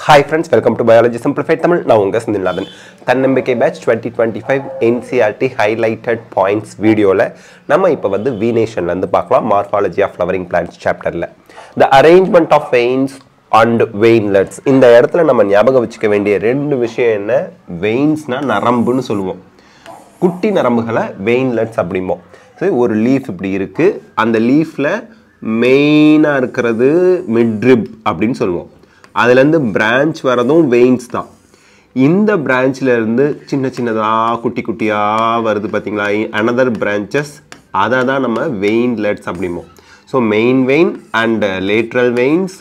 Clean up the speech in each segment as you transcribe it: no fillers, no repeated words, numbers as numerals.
Hi friends, welcome to Biology Simplified Tamil. Now unga Sindhilaban. Tannambikkai batch 2025 NCERT highlighted points video la நம்ம இப்ப வந்து venation ல இருந்து பார்க்கலாம் morphology of flowering plants chapter ல. The arrangement of veins and veinlets. இந்த இடத்துல நம்ம ஞாபகம் வச்சுக்க வேண்டிய ரெண்டு விஷயம் என்ன? Veinsனா நரம்புன்னு சொல்லுவோம். குட்டி நரம்புகளை veinlets அப்படிம்போம். சரி, ஒரு லீஃப் இப்படி இருக்கு. அந்த லீஃப்ல மெயினா இருக்கிறது midrib அப்படின்னு சொல்லுவோம். அதுல இருந்து branch வரதும் veins தான். இந்த branchல இருந்து சின்ன சின்னதா குட்டி குட்டியா வருது பாத்தீங்களா? another branches அத தான் நம்ம veinlets அப்படிம்போம். So main vein and lateral veins,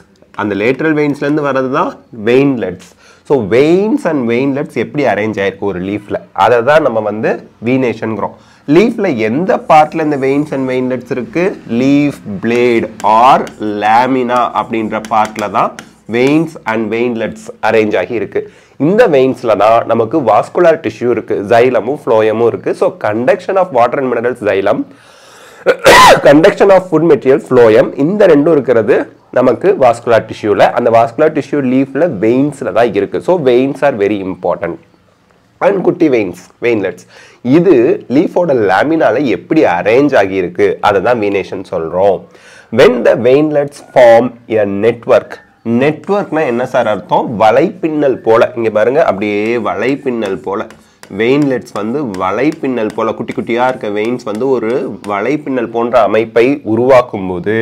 அந்த lateral veinsல இருந்து வரது தான் veinlets. So veins and veinlets எப்படி அரேஞ்ச் ஆயிருக்கு ஒரு லீஃப்ல? அத தான் நம்ம வந்து venation-ங்கறோம். லீஃப்ல எந்த பார்ட்ல இந்த veins and veinlets இருக்கு? leaf blade or lamina அப்படிங்கற பார்ட்ல தான் veins and veinlets arrange ஆகி இருக்கு. இந்த veinsல தான் நமக்கு vascular tissue இருக்கு, xylem-உம் phloem-உம் இருக்கு. So conduction of water and minerals xylem, conduction of food material phloem, இந்த ரெண்டும் இருக்கிறது நமக்கு vascular tissue-ல. அந்த vascular tissue leaf-ல veins-ல தான் இருக்கு. So veins are very important. And குட்டி veins, veinlets. இது leaf-ஓட lamina-ல எப்படி arrange ஆகி இருக்கு அத தான் venation சொல்றோம். When the veinlets form a network, நெட்வொர்க்னா என்ன சார் அர்த்தம்? வலைப்பின்னல் போல. இங்க பாருங்க, அப்படியே வலைப்பின்னல் போல. வெயின்லெட்ஸ் வந்து வலைப்பின்னல் போல, குட்டி குட்டியா இருக்க வெயின்ஸ் வந்து ஒரு வலைப்பின்னல் போன்ற அமைப்பை உருவாக்கும் போது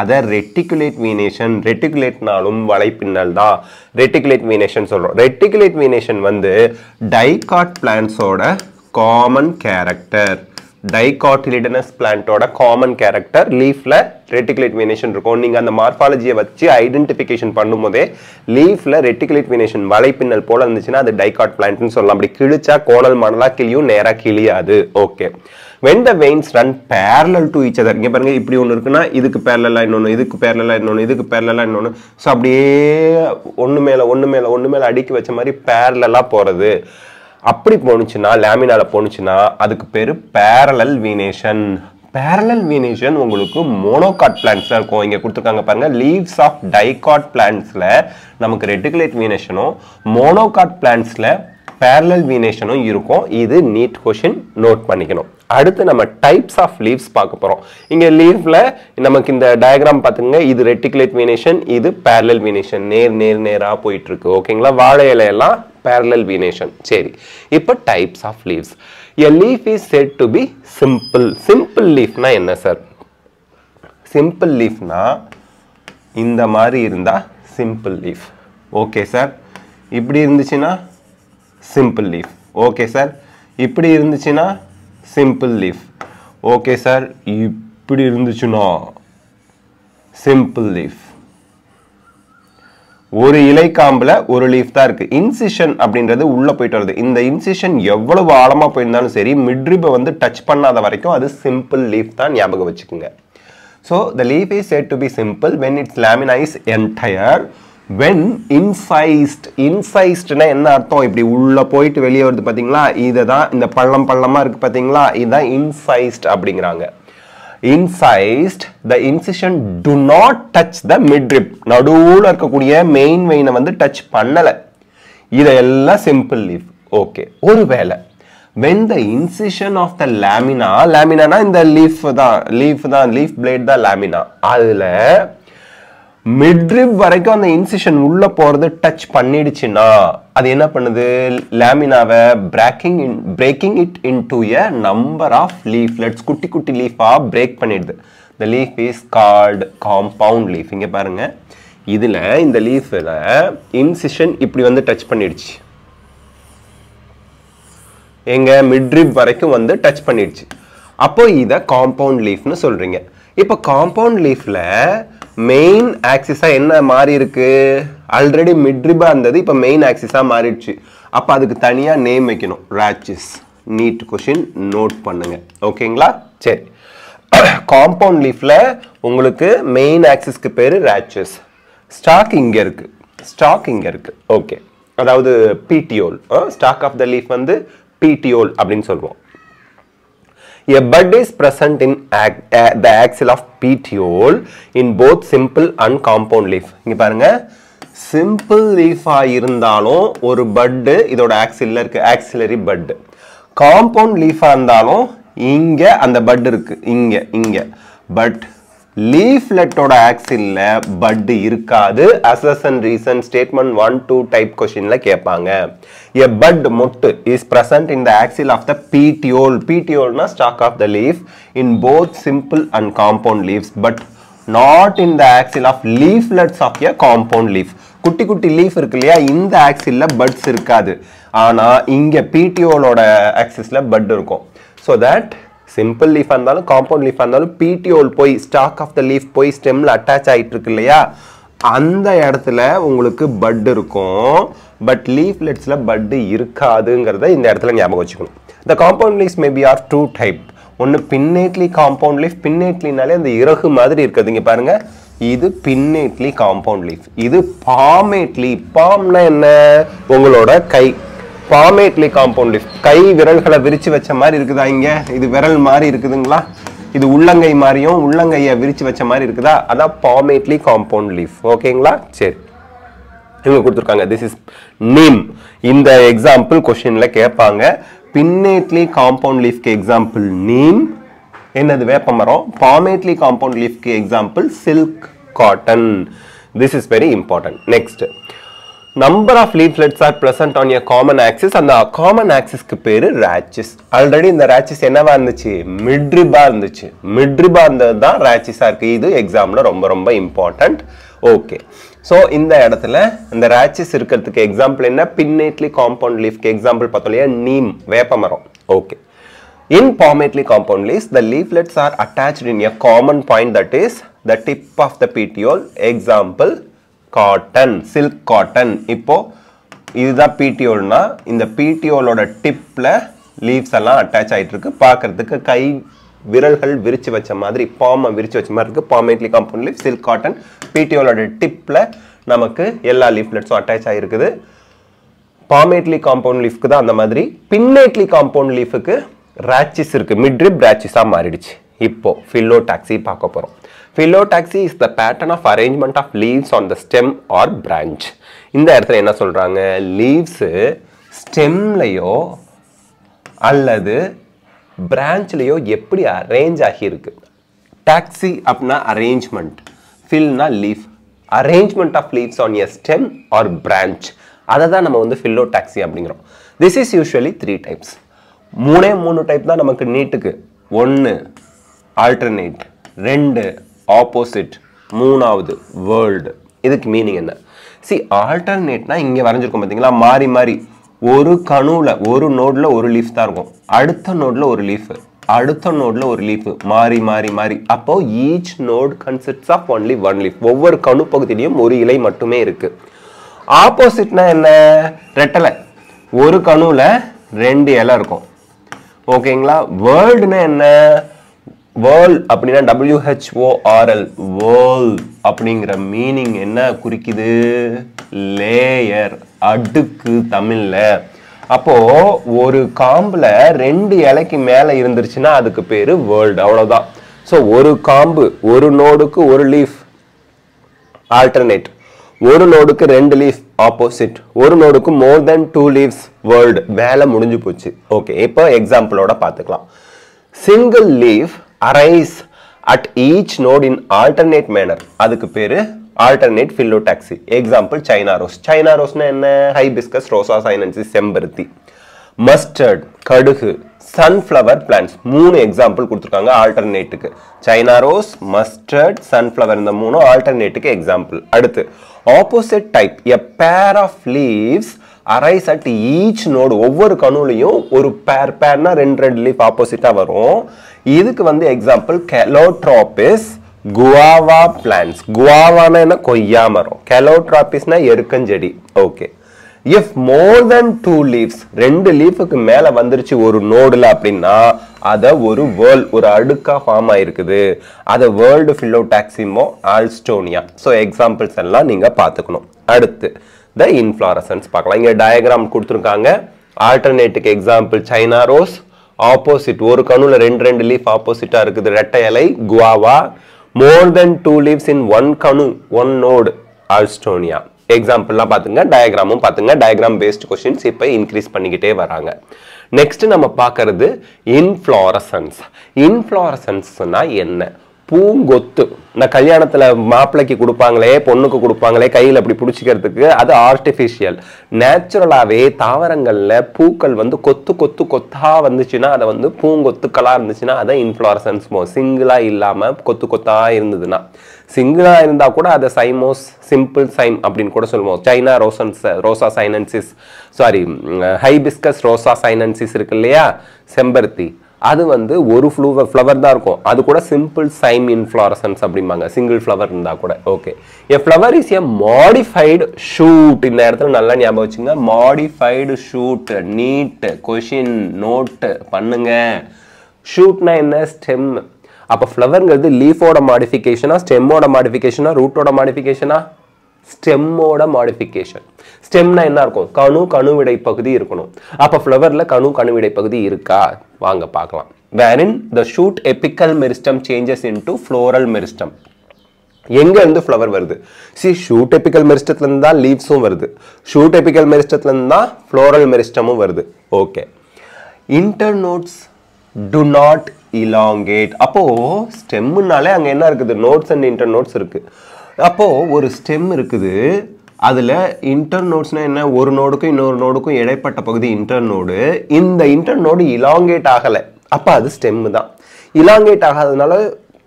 அத ரெட்டிகுலேட் வீனேஷன். ரெட்டிகுலேட்னாலும் வலைப்பின்னல் தான். ரெட்டிகுலேட் வீனேஷன் சொல்றோம். ரெட்டிகுலேட் வீனேஷன் வந்து டைகாட் பிளான்ட்ஸோட காமன் கேரக்டர். Dicotyledonous plant ஓட common character leafல reticulate venation இருக்கும். நீங்க அந்த மார்பாலஜியை வச்சு ஐடென்டிஃபிகேஷன் பண்ணும்போதே லீஃப்ல ரெட்டிகுலேட் வீனேஷன் வலைப்பின்னல் போல இருந்துச்சுன்னா அது டைகாட் பிளான்ட்னு சொல்லலாம். அப்படி கிழிச்சா கோணல் மணலா கிளியும் நேரா கிளியாது. Okay. When the veins run parallel to each other, இங்க பாருங்க, இப்படி ஒன்று இருக்குன்னா இதுக்கு பேரலா இன்னொன்று, இதுக்கு பேரலா இன்னொன்று, இதுக்கு பேரலா இன்னொன்று. ஸோ அப்படியே ஒன்று மேல அடுக்கி வச்ச மாதிரி பேரலா போறது. அப்படி போனுச்சுன்னா, லேமினால போனுச்சுன்னா அதுக்கு பேரு parallel venation. Parallel venation உங்களுக்கு மோனோகாட் பிளான்ட்ஸ்ல இருக்கும். இங்க கொடுத்திருக்காங்க பாருங்க, leaves of dicot plantsல நமக்கு ரெட்டிகுலேட் வீனேஷனும் மோனோகாட் பிளான்ட்ஸ்ல parallel venation-ம் இருக்கும். இது நீட் क्वेश्चन நோட் பண்ணிக்கணும். அடுத்து நம்ம டைப்ஸ் ஆஃப் லீவ்ஸ் பார்க்க போறோம். இங்க லீஃப்ல நமக்கு இந்த டயகிராம் பாத்துங்க, இது ரெட்டிகுலேட் வீனேஷன், இது parallel venation. நேரா போயிட்டு இருக்கு. ஓகேங்களா? வாழை இலையெல்லாம் parallel venation. சரி, இப்போ types of leaves. A leaf is said to be simple. Simple leafனா என்ன சார்? Simple leafனா இந்த மாதிரி இருந்தா simple leaf. Okay sir. இப்படி இருந்துச்சுன்னா simple leaf. Okay sir. இப்படி இருந்துச்சுன்னா simple leaf. Okay sir. இப்படி இருந்துச்சுன்னா simple leaf. ஒரு இலை காம்புல ஒரு லீஃப் தான் இருக்கு. இன்சிஷன் அப்படின்றது உள்ள போயிட்டு வருது. இந்த இன்சிஷன் எவ்வளவு ஆழமா போயிருந்தாலும் சரி, மிட்ரிபை வந்து டச் பண்ணாத வரைக்கும் அது சிம்பிள் லீஃப் தான். ஞாபகம் வச்சுக்கோங்க. So the leaf is said to be simple when its lamina is entire. When incised, incised-னா என்ன அர்த்தம்? இப்படி உள்ள போயிட்டு வெளியே வருது பாத்தீங்களா? இதுதான் இந்த பள்ளமா இருக்கு பாத்தீங்களா? இதுதான் incised அப்படிங்கிறாங்க. Incised, the incision do not touch the midrib. நடுவுல இருக்கக்கூடிய மெயின் வெயினை வந்து டச் பண்ணல. இதெல்லாம் சிம்பிள் லீஃப். ஓகே. ஒருவேளை when the incision of the lamina, lamina இந்த லீஃப் blade தான் lamina. அதுல midrib வரைக்கும் அந்த இன்சிஷன் உள்ள போறது டச் பண்ணிடுச்சுன்னா அது என்ன பண்ணுது? லேமினாவை breaking it into a number of leaflets. குட்டி குட்டி லீஃபா பிரேக் பண்ணிடுது. the leaf is called compound leaf. இங்க பாருங்க, இதுல இந்த லீஃப்ல இன்சிஷன் இப்படி வந்து டச் பண்ணிடுச்சு. எங்க midrib வரைக்கும் வந்து டச் பண்ணிடுச்சு. அப்போ இத காம்பவுண்ட் லீஃப்னு சொல்றீங்க. இப்போ காம்பவுண்ட் லீஃப்ல மெயின் ஆக்சிஸா என்ன மாறி இருக்கு? ஆல்ரெடி மிட்ரிபா இருந்தது, இப்ப மெயின் ஆக்சிஸா மாறிடுச்சு. அப்ப அதுக்கு தனியா நேம் வைக்கணும், ராச்சஸ். நீட் क्वेश्चन நோட் பண்ணுங்க. ஓகேங்களா? சரி, காம்பவுண்ட் லீஃப்ல உங்களுக்கு மெயின் ஆக்சிஸ்க்கு பேரு ராச்சஸ். ஸ்டாக் இங்க இருக்கு. ஓகே, அதாவது petiole. Stalk of the leaf வந்து பீட்டியோல் அப்படின்னு சொல்லுவோம். A bud is present in the axil of petiole in both simple and compound leaf. இங்க பாருங்க, சிம்பிள் லீஃபா இருந்தாலும் ஒரு பட் இதோட ஆக்சில்ல இருக்கு, ஆக்சிலரி பட். காம்பவுண்ட் லீஃபா இருந்தாலும் இங்க அந்த பட் இருக்கு, இங்க. பட் லீஃப்லெட்டோட ஆக்சில்ல பட் இருக்காது. அசர்ஷன் ரீசன் ஸ்டேட்மெண்ட் 1 2 டைப் क्वेश्चनல கேட்பாங்க. a bud மொட்டு is present in the axil of the petiole. petiole னா stalk of the leaf in both simple and compound leaves but not in the axil of leaflets of a compound leaf. குட்டி குட்டி leaf இருக்கு இல்லையா, இந்த ஆக்சில்ல puts இருக்காது. ஆனா இங்க petiole-ஓட ஆக்சிஸ்ல but இருக்கும். so that சிம்பிள் லீஃப் இருந்தாலும் காம்பவுண்ட் லீஃப் இருந்தாலும் petiole போய் ஸ்டாக் ஆஃப் த லீஃப் போய் ஸ்டெம்ல அட்டாச் ஆயிட்டு இருக்கு இல்லையா, அந்த இடத்துல உங்களுக்கு பட் இருக்கும். பட் லீஃப்லெட்ஸ்ல பட் இருக்காதுங்கிறத இந்த இடத்துல ஞாபகம் வச்சுக்கணும். the compound leaves may be of two type. ஒன்னு pinnately compound leaf. pinnatelyனாலே அந்த இறகு மாதிரி இருக்குது, இங்க பாருங்க. இது pinnately compound leaf. இது palmately. palmனா என்ன, உங்களோட கை. palmately compound leaf. கை விரல்களை விரிச்சு வச்ச மாதிரி இருக்குதா, இங்க இது விரல் மாதிரி இருக்குதுங்களா, இது உள்ளங்கை மாதிரியும் உள்ளங்கையை விரிச்சு வச்ச மாதிரி இருக்குதா, அதான் palmately compound leaf. ஓகேங்களா, சரி. இவங்க கொடுத்துருக்காங்க this is neem. இந்த எக்ஸாம்பிள் கொஸ்டின்ல கேட்பாங்க. pinnately compound leaf க்கு எக்ஸாம்பிள் neem, என்னது வேப்பமரம். palmately compound leaf க்கு example silk cotton. this is very important. next, number of leaflets are present on a common axis. அந்த common axis க்கு பேரு rachis. ஆல்ரெடி இந்த rachis என்னவா இருந்துச்சு, midriba இருந்துச்சு. midriba இருந்தது தான் rachis-ஆ இருக்கு. இது எக்ஸாம்ல ரொம்ப ரொம்ப இம்பார்ட்டன்ட். ஓகே, ஸோ இந்த இடத்துல இந்த rachis இருக்கிறதுக்கு எக்ஸாம்பிள் என்ன, pinnately compound leaf க்கு எக்ஸாம்பிள் பார்த்தோம் இல்லையா, neem வேப்பமரம். Okay, in palmately compound leaves the leaflets are attached in a common point, that is the tip of the petiole. example cotton, silk cotton. இப்போ இதுதான் petiole-னா இந்த petiole-ஓட டிப்ல leaves எல்லாம் attach ஆயிட்டு இருக்கு. பார்க்கிறதுக்கு கை விரல்கள் விரிச்சு வச்ச மாதிரி, பாமை விரிச்சு வச்ச மாதிரி இருக்கு. palmately compound leaf, silk cotton. petiole-ஓட டிப்ல நமக்கு எல்லா லீஃப்லெட்ஸும் அட்டாச் ஆயிருக்குது. palmately compound leaf-க்கு தான் அந்த மாதிரி. pinnately compound leaf-க்கு rachis இருக்கு, midrib rachis-ஆ மாறிடுச்சு. இப்போ phyllotaxy பார்க்க போறோம். phyllotaxy is the pattern of arrangement of leaves on the stem or branch. இந்த இடத்துல என்ன சொல்றாங்க, leaves ஸ்டெம்லயோ அல்லது பிரான்ச்லயோ எப்படி அரேஞ்ச் ஆகி இருக்கு. taxy அப்படின்னா அரேஞ்ச்மெண்ட், ஃபில்னா leaf. Arrangement of leaves on a stem or branch, அதை தான் நம்ம வந்து phyllotaxy அப்படிங்கிறோம். this is usually 3 types. மூணு டைப் தான் நமக்கு நீட்டுக்கு. 1 alternate, 2 opposite, 3வது world. இதுக்கு மீனிங் என்ன, see alternateனா இங்க வரைஞ்சிருக்கோம் பாத்தீங்களா, மாறி மாறி ஒரு கணுல ஒரு நோட்ல ஒரு லீஃப் தான் இருக்கும், அடுத்த நோட்ல ஒரு லீஃப், அடுத்த நோட்ல ஒரு லீஃப், மாறி மாறி மாறி. அப்போ each node consists of only one leaf. ஒவ்வொரு கணு பகுதியிலும் ஒரு இலை மட்டுமே இருக்கு. ஆப்போசிட்னா என்ன, ரெட்டலை. ஒரு கணுல 2 இலை இருக்கும். ஓகேங்களா. வேர்ல்டுனா என்ன, வேர்ல்ட் அப்படின்னா WHORL, வேர்ல்ட் அப்படிங்கிற மீனிங் என்ன குறிக்குது, லேயர், அடுக்கு தமிழ்ல. அப்போ ஒரு காம்புல 2 இலைக்கு மேல இருந்துருச்சுன்னா அதுக்கு பேரு வேர்ல்ட், அவ்வளவுதான். ஸோ ஒரு காம்பு, ஒரு நோடுக்கு ஒரு லீஃப் ஆல்டர்னேட், ஒரு நோடுக்கு 2 லீஃப் ஆப்போசிட், ஒரு நோடுக்கு மோர் தென் 2 லீவ்ஸ் வேர்ல்ட். வேலை முடிஞ்சு போச்சு. ஓகே, இப்போ எக்ஸாம்பிளோட பார்த்துக்கலாம். Single leaf arises at each node in alternate manner, அதுக்கு பேரு alternate phyllotaxy. Example China rose. China ரோஸ்னா என்ன, ஹைபிஸ்கஸ், ரோசா சைனன்சிஸ், செம்பருத்தி. மஸ்டர்ட் கடுகு, சன்ஃப்ளவர் பிளான்ட்ஸ். 3 எக்ஸாம்பிள் கொடுத்துருக்காங்க ஆல்டர்னேட்டுக்கு. சைனா ரோஸ், மஸ்டர்ட், சன்ஃப்ளவர், இந்த 3 ஆல்டர்னேட்டுக்கு எக்ஸாம்பிள். அடுத்து opposite type, a pair of leaves arise at each node. ஒவ்வொரு கணுலையும் ஒரு பேர்னா 2 லீஃப் ஆப்போசிட்டா வரும். இதுக்கு வந்து எக்ஸாம்பிள் கெலோட்ரோபிஸ், குவாவா பிளான்ட்ஸ். குவாவானா என்ன, கொய்யா மரம். கெலோட்ரோபிஸ்னா எருக்கஞ்செடி. Okay, if more than 2 leaves, 2 லீஃபுக்கு மேல வந்துருச்சு ஒரு நோடுல அப்படின்னா அத ஒரு வேர்ல்ட், ஒரு அடுக்கா ஃபார்ம் ஆயிருக்குது. அத வேர்ல்டு phyllotaxyமோ ஆல்ஸ்டோனியா. ஸோ எக்ஸாம்பிள்ஸ் எல்லாம் நீங்க பார்த்துக்கணும். அடுத்து த இன்ஃப்ளாரசன்ஸ் பார்க்கலாம். இங்க டயக்ராம் கொடுத்துருக்காங்க. ஆல்டர்னேட்டுக்கு எக்ஸாம்பிள் சைனா ரோஸ், ஆப்போசிட் ஒரு கணுல 2 லீஃப் ஆப்போசிட்டா இருக்குது, ரெட்டை இலை, குவாவா. மோர் தென் 2 லீவ்ஸ் இன் 1 கணு, 1 நோடு, ஆல்ஸ்டோனியா. எக்ஸாம்பிள்லாம் பார்த்துங்க, டயக்ராமும் பார்த்துங்க. டயக்ராம் பேஸ்ட் கொஸ்டின்ஸ் இப்போ இன்க்ரீஸ் பண்ணிக்கிட்டே வராங்க. நெக்ஸ்ட் நம்ம பார்க்கறது இன்ஃப்ளோரசன்ஸ். இன்ஃப்ளோரசன்ஸ்னா என்ன? பூங்கொத்து. இந்த கல்யாணத்துல மாப்பிள்ளைக்கு கொடுப்பாங்களே, பொண்ணுக்கு கொடுப்பாங்களே கையில் அப்படி பிடிச்சிக்கிறதுக்கு, அது ஆர்டிஃபிஷியல். நேச்சுரலாகவே தாவரங்கள்ல பூக்கள் வந்து கொத்து கொத்து கொத்தா வந்துச்சுன்னா, அதை வந்து பூங்கொத்துக்களா இருந்துச்சுன்னா அதை இன்ஃப்ளோரசன்ஸ். சிங்கிளா இல்லாம கொத்து கொத்தா இருந்ததுன்னா, சிங்கிளா இருந்தா கூட அதை சைமோஸ், சிம்பிள் சைம் அப்படின்னு கூட சொல்லுவோம். சைனா ரோசா sinensis, sorry hibiscus Rosa sinensis இருக்கு இல்லையா, செம்பருத்தி, அது வந்து ஒரு ஃப்ளவர் தான் இருக்கும், அது கூட சிம்பிள் சைம் இன்ஃப்ளோரசன்ஸ் அப்படிம்பாங்க, சிங்கிள் ஃப்ளவர் இருந்தா கூட. Okay, a flower is a modified shoot. இந்த இடத்துல நல்லா ஞாபகம் வச்சுங்க, modified shoot. NEET question note பண்ணுங்க. ஷூட்னா என்ன? ஸ்டெம். அப்போ ஃப்ளவர்ங்கிறது லீஃபோட மாடிஃபிகேஷனா, ஸ்டெம்மோட மாடிஃபிகேஷனா, ரூட்டோட மாடிஃபிகேஷனா? ஸ்டெம்மோட மாடிஃபிகேஷன். ஸ்டெம்னா என்ன இருக்கும்? கணுவிடை பகுதி இருக்கணும். அப்ப ஃப்ளவர்ல கணுவிடை பகுதி இருக்கா? வாங்க பார்க்கலாம். wherein the shoot apical meristem changes into floral meristem. எங்க இருந்து ஃப்ளவர் வருது? see, shoot apical meristemல இருந்து தான் லீவ்ஸும் வருது, shoot apical meristemல இருந்து தான் floral meristemமும் வருது. Okay, internodes do not elongate. அப்போ ஸ்டெம்னாலே அங்க என்ன இருக்குது? நோட்ஸ் அண்ட் இன்டர்நோட்ஸ் இருக்கு. அப்போ ஒரு ஸ்டெம் இருக்குது, அதுல இன்டர்நோட்ஸ்னா என்ன? ஒரு நோடுக்கும் இன்னொரு நோடுக்கும் இடைப்பட்ட பகுதி இன்டர்நோடு. இந்த இன்டர்நோடு இலாங்கேட் ஆகலை, அப்போ அது ஸ்டெம் தான். இலாங்கேட் ஆகாததுனால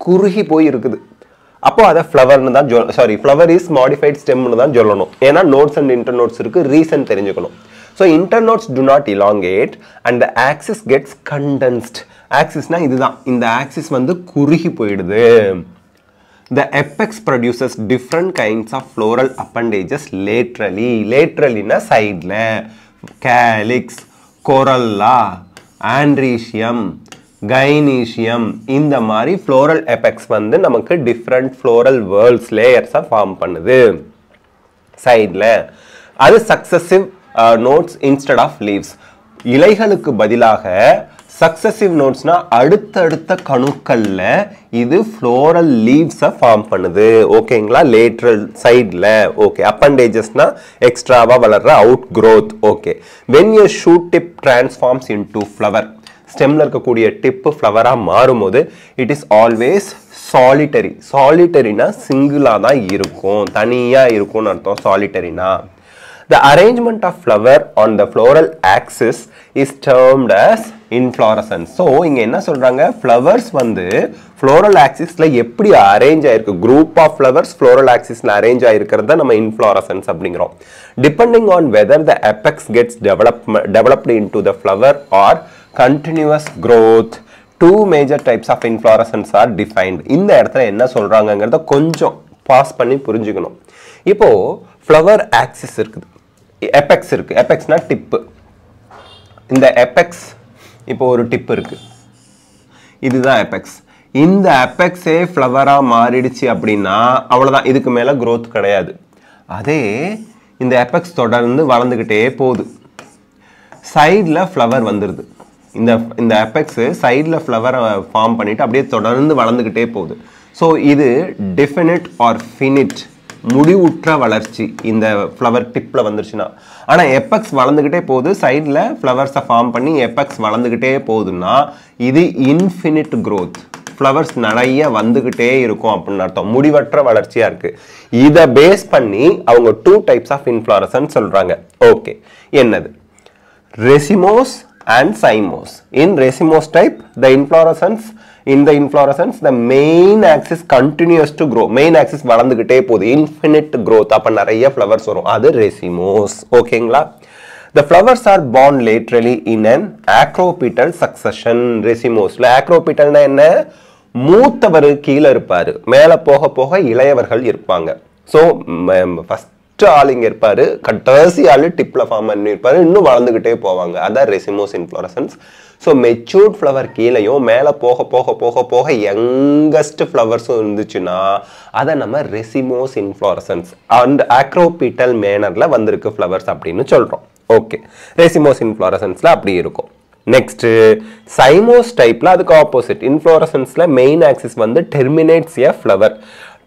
குறுகி போய் இருக்குது, அப்போ அதை ஃப்ளவர்னு தான் ஃப்ளவர் இஸ் மாடிஃபைட் ஸ்டெம்னு தான் சொல்லணும். ஏன்னா நோட்ஸ் அண்ட் இன்டர்நோட்ஸ் இருக்கு, ரீசன் தெரிஞ்சுக்கணும். So internodes do not elongate and the axis gets condensed. ஆக்சிஸ்னா இதுதான், இந்த ஆக்சிஸ் வந்து குறுகி போயிடுது. The apex produces different kinds of floral appendages laterally. Laterally na side la, calyx, corolla, andrecium, gynoecium. இந்த மாதிரி floral apex வந்து நமக்கு different floral whorls layers form பண்ணுது சைடுல. அது successive nodes instead of leaves. இலைகளுக்கு பதிலாக சக்சசிவ் நோட்ஸ்னா அடுத்தடுத்த கணுக்கள்ல இது ஃப்ளோரல் லீவ்ஸை ஃபார்ம் பண்ணுது. ஓகேங்களா, லேட்ரல் சைட்ல. ஓகே, அப்பண்டேஜஸ்னா எக்ஸ்ட்ராவா வளர்ற outgrowth. Okay, when a shoot tip transforms into flower, ஸ்டெம்ல இருக்கக்கூடிய டிப் ஃப்ளவரா மாறும்போது இட் இஸ் ஆல்வேஸ் சாலிட்டரி. சாலிட்டரினா சிங்கிளா தான் இருக்கும், தனியா இருக்கும்னு அர்த்தம் சாலிட்டரினா. The arrangement of flower on the floral axis is termed as inflorescence. So இங்க என்ன சொல்றாங்க? flowers வந்து floral axisல எப்படி அரேஞ்ச் ஆயிருக்கு, group of flowers floral axisல அரேஞ்ச் ஆயிருக்கிறத நம்ம inflorescence அப்படிங்கிறோம். Depending on whether the apex gets developed into the flower or continuous growth, two major types of inflorescence are defined. இந்த இடத்துல என்ன சொல்றாங்கங்கிறத கொஞ்சம் பாஸ் பண்ணி புரிஞ்சுக்கணும். இப்போ flower axis இருக்குது, எபெக்ஸ் இருக்கு. எபெக்ஸ்னா டிப்பு. இந்த எபெக்ஸ் இப்போ ஒரு டிப் இருக்கு, இதுதான் எபெக்ஸ். இந்த எபெக்ஸே ஃப்ளவரா மாறிடுச்சு அப்படின்னா அவ்வளவுதான், இதுக்கு மேல growth கிடையாது. அதே இந்த எபெக்ஸ் தொடர்ந்து வளர்ந்துகிட்டே போகுது, சைடுல ஃப்ளவர் வந்துருது. இந்த எபெக்ஸ் சைடுல ஃப்ளவர் ஃபார்ம் பண்ணிட்டு அப்படியே தொடர்ந்து வளர்ந்துகிட்டே போகுது. ஸோ இது டெஃபினிட் ஆர் ஃபினிட், முடிவுற்ற வளர்ச்சி இந்த ஃப்ளவர் டிப்ல வந்துருச்சுன்னா. ஆனா எபெக்ஸ் வளர்ந்துகிட்டே போகுது, சைட்ல ஃப்ளவர்ஸை ஃபார்ம் பண்ணி எபெக்ஸ் வளர்ந்துகிட்டே போகுதுன்னா இது இன்ஃபினிட் growth. ஃப்ளவர்ஸ் நிறைய வந்துகிட்டே இருக்கும் அப்படின்னு அர்த்தம், முடிவற்ற வளர்ச்சியா இருக்கு. இதை பேஸ் பண்ணி அவங்க 2 types of inflorescence சொல்றாங்க. ஓகே, என்னது? Racemose and cymose. In racemose type, the inflorescence, in the inflorescence, the main axis continues to grow. Main axis வளர்ந்துகிட்டே போகுது, infinite growth. அப்ப நிறைய flowers வரும், அது racemose. ஓகேங்களா? The flowers are born laterally in an acropetal succession. Racemose. acropetal na என்ன? மூத்தவர் கீழே இருப்பாரு, மேல போக போக இளையவர்கள் இருப்பாங்க. So first ஆள் இங்க இருப்பாரு, கடைசி ஆளு டிப்ல ஃபார்ம் பண்ணி இருப்பாரு, இன்னும் வளர்ந்துகிட்டே போவாங்க. அதான் racemose inflorescence. So matured flower கீழையும் மேலே போக போக போக போக யங்கஸ்ட் ஃப்ளவர்ஸும் இருந்துச்சுன்னா அதை நம்ம ரெசிமோஸ் இன்ஃப்ளோரசன்ஸ் அண்ட் ஆக்ரோபீட்டல் மேனர்ல வந்திருக்கு ஃப்ளவர்ஸ் அப்படின்னு சொல்றோம். ஓகே, ரெசிமோஸ் இன்ஃப்ளோரசன்ஸ்ல அப்படி இருக்கும். நெக்ஸ்ட் சைமோஸ் டைப்ல அதுக்கு ஆப்போசிட். இன்ஃப்ளோரசன்ஸ்ல மெயின் ஆக்சிஸ் வந்து டெர்மினேட்ஸ் எ ஃப்ளவர்.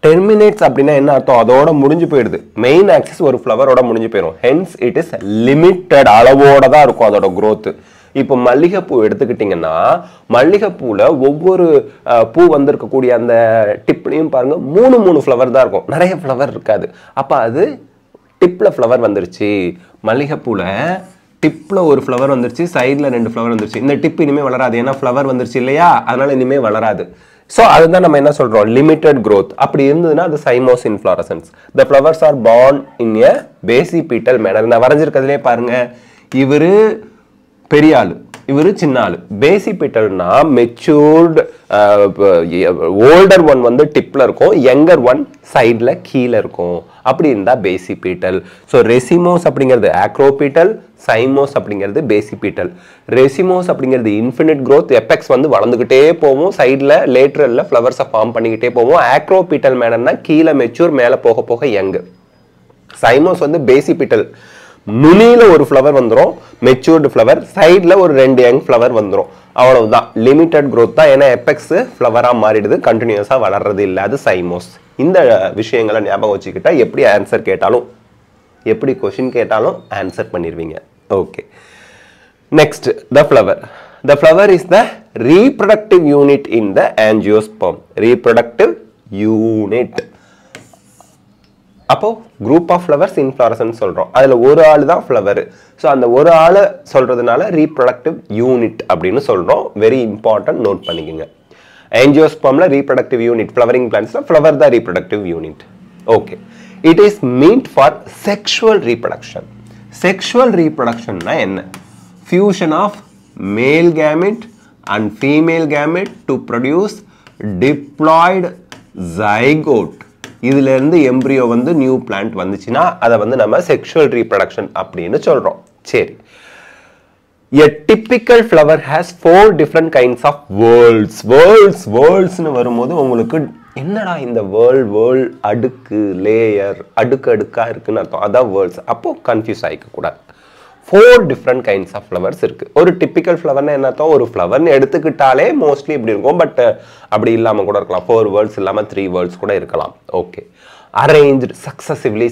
terminates அப்படின்னா என்ன அர்த்தம்? அதோட முடிஞ்சு போயிடுது. மெயின் ஆக்சிஸ் ஒரு ஃப்ளவரோட முடிஞ்சு போயிடும். ஹென்ஸ் இட் இஸ் லிமிட்டட், அளவோட தான் இருக்கும் அதோட growth. இப்போ மல்லிகைப்பூ எடுத்துக்கிட்டிங்கன்னா மல்லிகைப்பூவில் ஒவ்வொரு பூ வந்திருக்கக்கூடிய அந்த டிப்லையும் பாருங்க மூணு ஃப்ளவர் தான் இருக்கும், நிறைய ஃப்ளவர் இருக்காது. அப்போ அது டிப்பில் ஃப்ளவர் வந்துருச்சு. மல்லிகைப்பூவில் டிப்பில் ஒரு ஃப்ளவர் வந்துருச்சு, சைடில் 2 ஃப்ளவர் வந்துருச்சு. இந்த டிப் இனிமேல் வளராது, ஏன்னா ஃப்ளவர் வந்துருச்சு இல்லையா, அதனால இனிமேல் வளராது. ஸோ அதுதான் நம்ம என்ன சொல்கிறோம், லிமிட்டட் growth. அப்படி இருந்ததுன்னா அது cymose inflorescence. The flowers are borne in a basipetal manner. நான் வரைஞ்சிருக்கிறதுலே பாருங்க, இவர் பெரிய ஆளு, இவர் சின்ன ஆளு. பேசிபீட்டல்னா மெச்சூர்டு ஓல்டர் ஒன் வந்து டிப்ல இருக்கும், யங்கர் ஒன் சைடில் கீழே இருக்கும். அப்படி இருந்தால் பேசிபீட்டல். ஸோ ரெசிமோஸ் அப்படிங்கிறது ஆக்ரோபீட்டல், சைமோஸ் அப்படிங்கிறது பேசிபீட்டல். ரெசிமோஸ் அப்படிங்கிறது இன்ஃபினிட் growth, எபெக்ஸ் வந்து வளர்ந்துக்கிட்டே போகும், சைடில் லேட்ரலில் ஃப்ளவர்ஸை ஃபார்ம் பண்ணிக்கிட்டே போகும். ஆக்ரோபீட்டல் மேனர்னா கீழே மெச்சூர், மேலே போக போக யங். சைமோஸ் வந்து பேசிபீட்டல், நுனியில ஒரு ஃப்ளவர் வந்துடும், மெச்சூர்டு ஃப்ளவர், சைடில் ஒரு 2 யங் ஃப்ளவர் வந்துடும். அவ்வளவுதான், லிமிட்டட் growth தான். ஏன்னா எபெக்ஸ் ஃப்ளவராக மாறிடுது, கண்டினியூஸாக வளர்றது இல்லை, அது சைமோஸ். இந்த விஷயங்களை ஞாபகம் வச்சுக்கிட்டா எப்படி ஆன்சர் கேட்டாலும், எப்படி கொஸ்டின் கேட்டாலும் ஆன்சர் பண்ணிடுவீங்க. Okay, next the flower. The flower is the reproductive unit in the angiosperm. Reproductive unit. அப்போ group of flowers inflorescence சொல்றோம். அதுல ஒரு ஆளு தான் flower. ஸோ அந்த ஒரு ஆளை சொல்றதுனால reproductive unit அப்படின்னு சொல்றோம். வெரி இம்பார்ட்டன்ட், நோட் பண்ணிக்கோங்க. angiospermல reproductive unit, flowering plantsல flower தான் reproductive unit. Okay, it is meant for sexual reproduction. Sexual reproduction னா என்ன? Fusion of male gamete and female gamete to produce diploid zygote. இதுல இருந்து embryo வந்து new plant வந்துச்சுன்னா அதை வந்து நம்ம செக்ஷுவல் ரீப்ரொடக்ஷன் அப்படின்னு சொல்றோம். சரி, a typical flower has 4 different kinds of whorls. whorlsனு வரும்போது உங்களுக்கு என்னடா இந்த வேர்ல் அடுக்கு, லேயர், அடுக்கா இருக்குன்னு அர்த்தம். அதான் whorls. அப்போ கன்ஃபியூஸ் ஆகிக்க கூடாது. 4 different kinds of flowers இருக்கு. ஒரு டிப்பிக்கல் ஃப்ளவர்னா என்ன அர்த்தம்? ஒரு ஃப்ளவர்னு எடுத்துக்கிட்டாலே மோஸ்ட்லி இப்படி இருக்கும், பட் அப்படி இல்லாமல் கூட இருக்கலாம். 4 வேர்ட்ஸ் இல்லாமல் 3 வேர்ட்ஸ் கூட இருக்கலாம். ஓகே, அரேஞ்ச்டு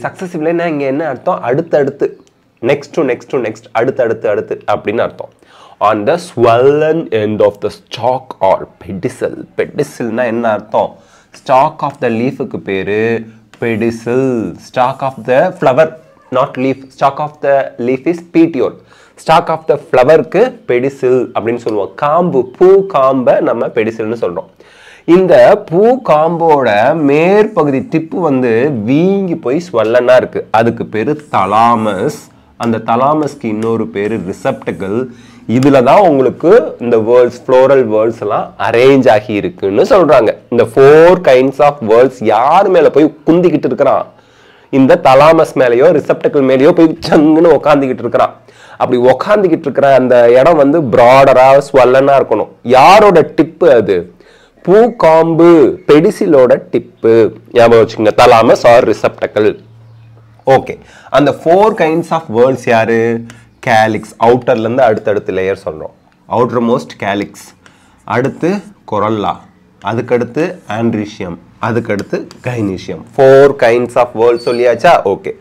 சக்சசிவ்லினா இங்கே என்ன அர்த்தம்? அடுத்தடுத்து, next to next to next, அடுத்து அப்படின்னு அர்த்தம். On the swollen end of the stalk or pedicel. பெடிசல்னா என்ன அர்த்தம்? ஸ்டாக் ஆஃப் த லீஃபுக்கு பேரு pedicel. Stalk of the flower, not leaf, stalk of the leaf is petiole. stalk of the flower க்கு pedicel அப்படின்னு சொல்லுவோம். காம்பு, பூ காம்பை நம்ம பெடிசில்னு சொல்றோம். இந்த பூ காம்போட மேற்பகுதி டிப்பு வந்து வீங்கி போய் ஸ்வெல்லனா இருக்கு, அதுக்கு பேரு தலாமஸ். அந்த தலாமஸ்க்கு இன்னொரு பேரு ரிசெப்டக்கிள். இதுல தான் உங்களுக்கு இந்த வேர்ல்ஸ், ஃப்ளோரல் வேர்ல்ஸ் எல்லாம் அரேஞ்ச் ஆகி இருக்குன்னு சொல்றாங்க. இந்த 4 kinds of வேர்ல்ஸ் யார் மேல போய் குந்திக்கிட்டு இருக்கிறான்? இந்த தலாமஸ் மேலேயோ ரிசெப்டக்கிள் மேலேயோ போய் சங்குன்னு உக்காந்துக்கிட்டு இருக்கிறான். அப்படி உக்காந்துக்கிட்டு இருக்கிற அந்த இடம் வந்து பிராடரா ஸ்வெல்லனா இருக்கணும். யாரோட டிப்பு அது? பூ காம்பு, பெடிசிலோட டிப்பு. ஞாபகம் வச்சுக்கோங்க, தலாமஸ் ஆர் ரிசெப்டக்கிள். ஓகே, அந்த 4 kinds of வேர்ல்ஸ் யாரு? கேலிக்ஸ், அவுட்டர்ல இருந்து அடுத்தடுத்து லேயர் சொல்றோம். அவுட்டர் மோஸ்ட் கேலிக்ஸ், அடுத்து கொரல்லா, அதுக்கடுத்து ஆண்ட்ரீஷியம், அதுக்கடுத்து கைனீஷியம். 4 kinds of வேர்ல்ஸ் சொல்லியாச்சா? Okay,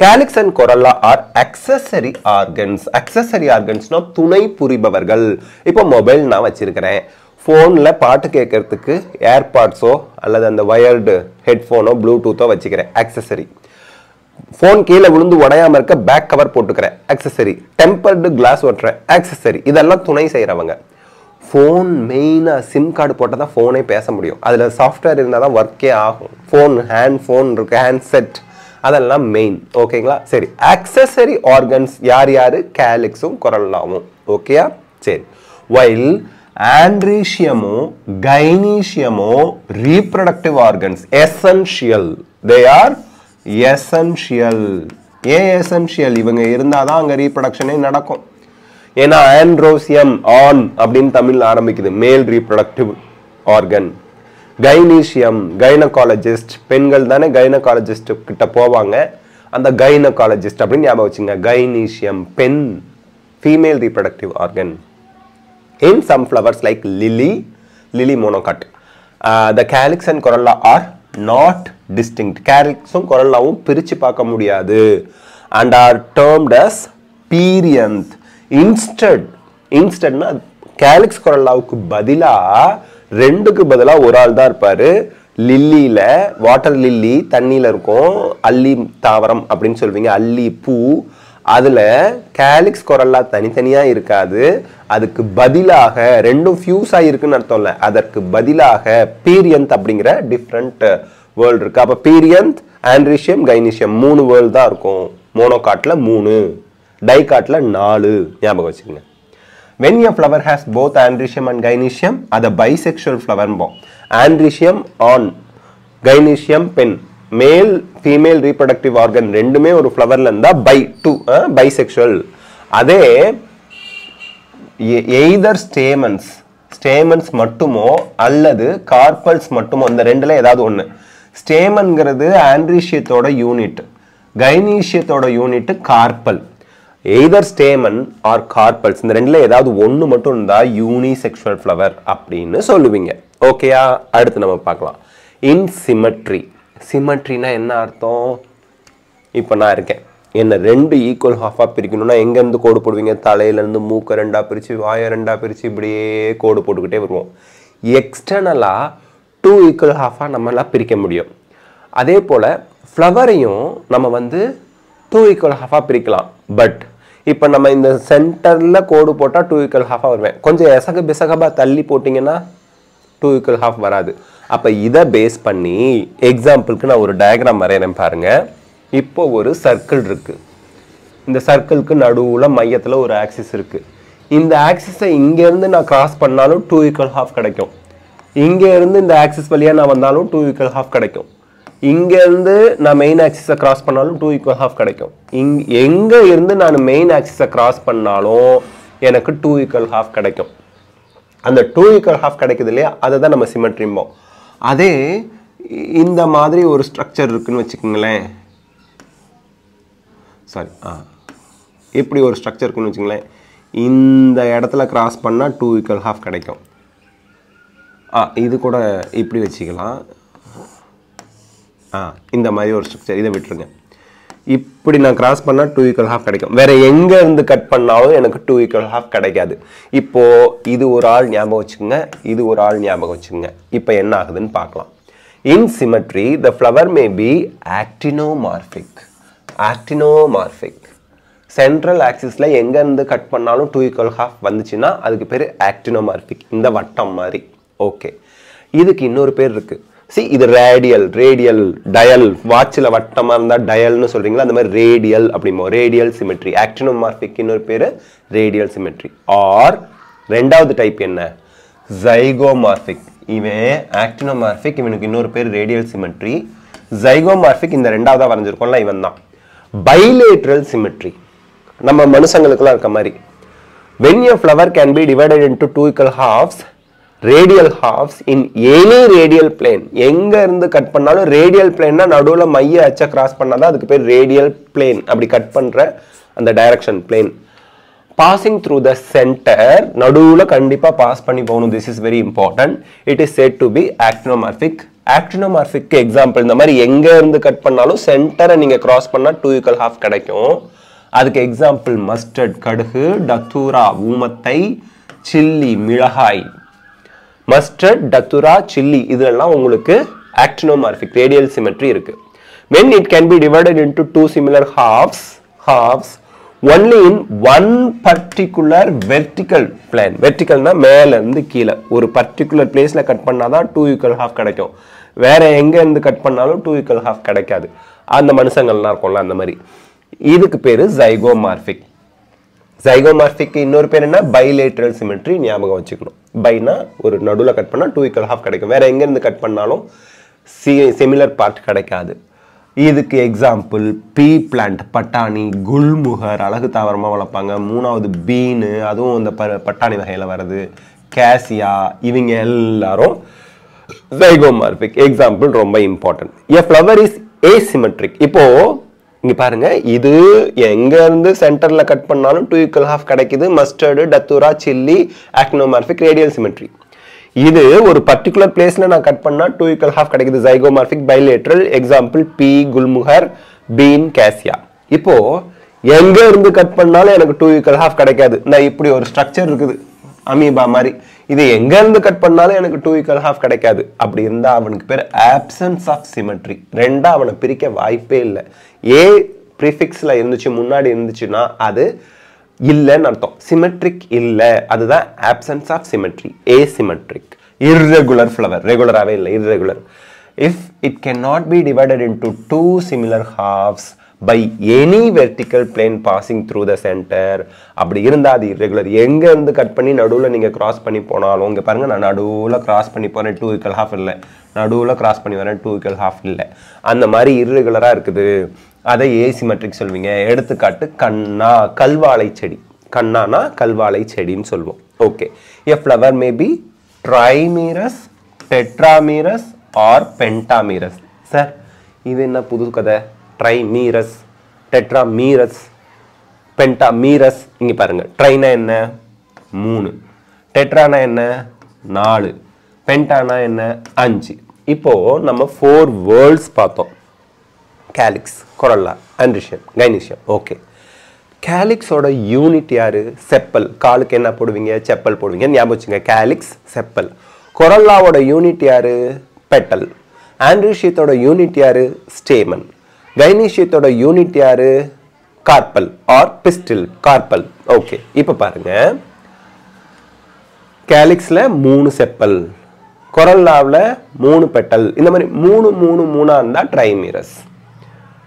calyx and corolla are accessory organs. Accessory ஆர்கன்ஸ்னா துணை புரிபவர்கள். இப்போ மொபைல் நான் வச்சிருக்கிறேன், ஃபோனில் பாட்டு கேட்கறதுக்கு ஏர்பாட்ஸோ அல்லது அந்த வயர்டு ஹெட்ஃபோனோ ப்ளூடூத்தோ வச்சுக்கிறேன், அக்சஸரி. ஃபோன் கீழே விழுந்து உடையாம இருக்க பேக் கவர் போட்டுக்கிறேன், அக்சஸரி. Tempered class ஒட்டுறேன், அக்சஸரி. இதெல்லாம் துணை செய்கிறவங்க. ஃபோன் மெயினாக சிம் கார்டு போட்டால் தான் ஃபோனே பேச முடியும், அதில் சாஃப்ட்வேர் இருந்தால் தான் ஒர்க்கே ஆகும். ஃபோன் இருக்கு, ஹேண்ட்செட், அதெல்லாம் மெயின். ஓகேங்களா? சரி, அக்சஸரி ஆர்கன்ஸ் யார் யார்? கேலிக்ஸும் கொரல்லாவும். ஓகேயா? சரி, வைல் ஆண்ட்ரீஷியமோ கைனீஷியமோ reproductive organs, essential. They are essential. ஏன் எசென்ஷியல்? இவங்க இருந்தால் தான் அங்கே ரீப்ரொடக்ஷனே நடக்கும். ஏன்னா ஆண்ட்ரோசியம், ஆன் அப்படின்னு தமிழ் ஆரம்பிக்குது, மேல் ரீப்ரொடக்டிவ் ஆர்கன். கைனீஷியம், கைனகாலஜிஸ்ட், பெண்கள் தானே கைனகாலஜிஸ்ட் கிட்ட போவாங்க, அந்த கைனகாலஜிஸ்ட் அப்படின்னு ஞாபகம் வச்சுங்க. கைனீஷியம், பெண், female reproductive organ. In some flowers like lily monocot, the calyx and corolla are not distinct. Calyxum corollaவும் பிரிச்சு பார்க்க முடியாது and are termed as perianth. Instead calyx corollaவுக்கு பதிலா ரெண்டுக்கு பதிலா ஒரு ஆள் தான் இருப்பாரு. லில்லியில வாட்டர் லில்லி தண்ணியில இருக்கும், அல்லி தாவரம் அப்படின்னு சொல்வீங்க, அல்லி பூ. அதுல கேலிக்ஸ் கொரல்லா தனித்தனியா இருக்காது, அதுக்கு பதிலாக ரெண்டும் ஃபியூஸ் ஆகிருக்குன்னு அர்த்தம் இல்லை, அதற்கு பதிலாக பீரியந்த் அப்படிங்கிற டிஃப்ரெண்ட் வேர்ல்டு இருக்கு. அப்ப பீரியந்த், ஆண்ட்ரீஷியம், கைனீஷியம் 3 வேர்ல்டு தான் இருக்கும். மோனோகாட்ல 3, டைகாட்ல 4 ஞாபகம் வச்சுக்கோங்க. When a flower has both androecium and gynoecium, அது bisexual flower போம். Androecium on, gynoecium pen. Male, female reproductive organ ரெண்டுமே ஒரு flowerல இருந்தா bisexual. அதே either stamens மட்டுமோ அல்லது carpels மட்டுமோ, இந்த ரெண்டுல ஏதாவது ஒண்ணு. ஸ்டேமன்ங்கிறது ஆண்ட்ரீஷியத்தோட யூனிட், கைனீஷியத்தோட unit carpel. either stamen or carpels இந்த ரெண்டுல ஏதாவது ஒண்ணு மட்டும் இருந்தா யூனிசெக்சுவல் ஃப்ளவர் அப்படின்னு சொல்லுவீங்க. ஓகேயா? அடுத்து நம்ம பார்க்கலாம் இன் சிமெட்ரி. சிமெட்ரினா என்ன அர்த்தம்? இப்போ நான் இருக்கேன், என்ன 2 ஈக்குவல் ஹாஃபா பிரிக்கணும்னா எங்க இருந்து கோடு போடுவீங்க? தலையில இருந்து மூக்க 2ஆ பிரிச்சு, வாயை 2ஆ பிரிச்சு, இப்படியே கோடு போட்டுக்கிட்டே வருவோம். எக்ஸ்டர்னலா 2 ஈக்குவல் ஹாஃபா நம்மளால பிரிக்க முடியும். அதே போல ஃப்ளவரையும் நம்ம 2 ஈக்குவல் ஹாஃபா பிரிக்கலாம். பட் இப்போ நம்ம இந்த சென்டர்ல கோடு போட்டா 2 ஈக்குவல் ஹாஃபா வருவேன். கொஞ்சம் எசக பிசகபா தள்ளி போட்டிங்கன்னா 2 ஈக்குவல் ஹாஃப் வராது. அப்ப இதை பேஸ் பண்ணி எக்ஸாம்பிளுக்கு நான் ஒரு டயக்ராம் வரையறேன் பாருங்க. இப்போ ஒரு சர்க்கிள் இருக்கு, இந்த சர்க்கிளுக்கு நடுவுல மையத்துல ஒரு ஆக்சிஸ் இருக்கு. இந்த ஆக்சிஸை இங்க இருந்து நான் கிராஸ் பண்ணாலும் 2 ஈக்குவல் ஹாஃப் கிடைக்கும். இங்க இருந்து இந்த ஆக்சிஸ் வழியா நான் வந்தாலும் 2 ஈக்குவல் ஹாஃப் கிடைக்கும். இங்க இருந்து நான் மெயின் ஆக்சிஸை கிராஸ் பண்ணாலும் 2 ஈக்குவல் ஹாஃப் கிடைக்கும். எங்க இருந்து நான் மெயின் ஆக்சிஸை கிராஸ் பண்ணாலும் எனக்கு 2 ஈக்குவல் ஹாஃப் கிடைக்கும். அந்த 2 ஈக்குவல் ஹாஃப் கிடைக்குது இல்லையா, அதை தான் நம்ம சிமெட்ரிம்போம். அதே இந்த மாதிரி ஒரு ஸ்ட்ரக்சர் இருக்குன்னு வச்சுக்கோங்களேன், சாரி இப்படி ஒரு ஸ்ட்ரக்சர் இருக்குன்னு வச்சுங்களேன், இந்த இடத்துல கிராஸ் பண்ணால் 2 ஈக்குவல் ஹாஃப் கிடைக்கும். இது கூட இப்படி வச்சுக்கலாம். இந்த மாதிரி ஒரு ஸ்ட்ரக்சர், இதை விட்டுருங்க. இப்படி நான் கிராஸ் பண்ணா 2 ஈக்குவல் ஹாஃப் கிடைக்கும். வேற எங்க இருந்து கட் பண்ணாலும் எனக்கு 2 ஈக்குவல் ஹாஃப் கிடைக்காது. இப்போ இது ஒரு ஆள் ஞாபகம் வச்சுக்கோங்க, இது ஒரு ஆள் ஞாபகம் வச்சுக்கோங்க. இப்போ என்ன ஆகுதுன்னு பார்க்கலாம். In symmetry the flower may be actinomorphic. actinomorphic central ஆக்சிஸ்ல எங்க இருந்து கட் பண்ணாலும் 2 ஈக்குவல் ஹாஃப் வந்துச்சுன்னா அதுக்கு பேரு actinomorphic. இந்த வட்டம் மாதிரி. ஓகே, இதுக்கு இன்னொரு பேர் இருக்கு. இது ரேடியல், டயல், வாட்ச்ல வட்டமா இருந்தா டயல்னு சொல்றீங்களா, அந்த மாதிரி ரேடியல் அப்படிமோ, ரேடியல் சிமெட்ரி. ஆக்டினோமார்பிக் இன்னொரு பேரு ரேடியல் சிமெட்ரி. ஆர் ரெண்டாவது டைப் என்ன? ஜைகோமார்பிக். இவன் ஆக்டினோமார்பிக், இவனுக்கு இன்னொரு பேர் ரேடியல் சிமெட்ரி. ஜைகோமார்பிக் இந்த ரெண்டாவதா வரைஞ்சிருக்கோம்ல, இவன் தான். பைலேட்ரல் சிமெட்ரி நம்ம மனுஷங்களுக்குலாம் இருக்க மாதிரி. when a flower can be divided into 2 equal halves, radial halves in any radial plane, எங்க இருந்து கட் பண்ணாலும் ரேடியல் பிளேன்னா நடுவுல மைய அச்ச கிராஸ் பண்ணாதான் அதுக்கு பேர் ரேடியல் பிளேன். அப்படி கட் பண்ற அந்த direction plane. passing through the center, நடுவுல கண்டிப்பா பாஸ் பண்ணி போகணும். this is very important. it is said to be actinomorphic. actinomorphic example, இந்த மாதிரி எங்க இருந்து கட் பண்ணாலும் சென்டரை நீங்க கிராஸ் பண்ணா 2 equal half கிடைக்கும். அதுக்கு எக்ஸாம்பிள் மஸ்டர்ட் கடுகு, டத்தூரா ஊமத்தை, சில்லி மிளகாய். மஸ்டர்ட், டத்துரா, சில்லி இதெல்லாம் உங்களுக்கு ஆக்டினோமார்பிக் ரேடியல் சிமெட்ரி இருக்கு. when it can be divided into 2 similar halves only in one particular vertical plane. வெர்டிகல்னா மேல இருந்து கீழே ஒரு பர்டிகுலர் பிளேஸ்ல கட் பண்ணாதான் 2 equal half கிடைக்கும். வேற எங்க இருந்து கட் பண்ணாலும் 2 equal half கிடைக்காது. அந்த மனுஷங்கள்லாம் இருக்கும்ல அந்த மாதிரி. இதுக்கு பேரு ஜைகோமார்பிக். ஜைகோமார்பிக் இன்னொரு பேர் என்ன? Bilateral symmetry. ஞாபகம் வச்சுக்கணும். பைனா ஒரு நடுவில் கட் பண்ணா 2 equal half கிடைக்கும். வேற எங்க இருந்து கட் பண்ணாலும் சிமிலர் பார்ட் கிடைக்காது. இதுக்கு எக்ஸாம்பிள் பீ பிளான்ட், பட்டாணி, குல்முகர் அழகு தாவரமா வளர்ப்பாங்க. மூணாவது பீனு, அதுவும் இந்த பட்டாணி வகையில வருது. கேசியா, இவங்க எல்லாரும் ஜைகோமார்பிக். எக்ஸாம்பிள் ரொம்ப important. a flower is asymmetric. இப்போ இங்க பாருங்க, இது எங்க இருந்து சென்டர்ல கட் பண்ணாலும் 2 equal half கிடைக்குது. Mustard, datura, chilli, actinomorphic, radial symmetry. இது ஒரு பர்டிகுலர் பிளேஸ்ல நான் கட் பண்ணா 2 equal half கிடைக்குது. Zygomorphic bilateral example pea gulmohar bean cassia. இப்போ எங்க இருந்து கட் பண்ணாலும் எனக்கு 2 equal half கிடைக்காது. நான் இப்படி ஒரு ஸ்ட்ரக்சர் இருக்குது அமீபா மாதிரி. இது எங்க இருந்து கட் பண்ணாலும் எனக்கு 2 equal half கிடைக்காது. அப்படி இருந்தா அவனுக்கு பேர் absence of symmetry. ரெண்டா அவனை பிரிக்க வாய்ப்பே இல்லை. ஏ ப்ரீஃபிக்ஸ்ல இருந்துச்சு முன்னாடி இருந்துச்சுன்னா அது இல்லைன்னு அர்த்தம். சிமெட்ரிக் இல்லை, அதுதான் absence of symmetry. asymmetric, irregular flower, ரெகுலராகவே இல்லை, irregular. If it cannot be divided into two similar halves by any vertical plane passing through the center, அப்படி இருந்தால் அது irregular. எங்க இருந்து கட் பண்ணி நடுவில் நீங்கள் கிராஸ் பண்ணி போனாலும், இங்கே பாருங்க நான் நடுவில் கிராஸ் பண்ணி போகிறேன் 2 equal half இல்லை, நடுவில் கிராஸ் பண்ணி வரேன் 2 equal half இல்லை, அந்த மாதிரி irregular-ஆக இருக்குது. அதை ஏசிமெட்ரிக் சொல்வீங்க. எடுத்துக்காட்டு கண்ணா, கல்வாழை செடி. கண்ணானா கல்வாழை செடின்னு சொல்லுவோம். Okay, a flower may be trimerous, tetramerous or pentamerous. Sir இது என்ன புது கதை? ட்ரைமீரஸ், டெட்ராமீரஸ், பென்டாமீரஸ். இங்கே பாருங்க, ட்ரைனா என்ன 3, டெட்ரானா என்ன 4, பென்டானா என்ன 5. இப்போ நம்ம 4 வேர்ல்ட்ஸ் பார்த்தோம். Calyx, corolla, androecium, gynoecium. Okay, கேலிக்ஸோட யூனிட் யாரு? செப்பல். காலுக்கு என்ன போடுவீங்க? செப்பல் போடுவீங்க, ஞாபகம் வச்சுங்க. Calyx, sepal. கொரல்லாவோட யூனிட் யாரு? பெட்டல். ஆண்ட்ரிஷியத்தோட யூனிட் யாரு? ஸ்டேமன். கைனீஷியத்தோட யூனிட் யாரு? Carpel or pistil, carpel. Okay, இப்போ பாருங்க, கேலிக்ஸ்ல 3 செப்பல், கொரல்லாவில் 3 பெட்டல். இந்த மாதிரி 3 3 3 இருந்தா ட்ரைமீரஸ்.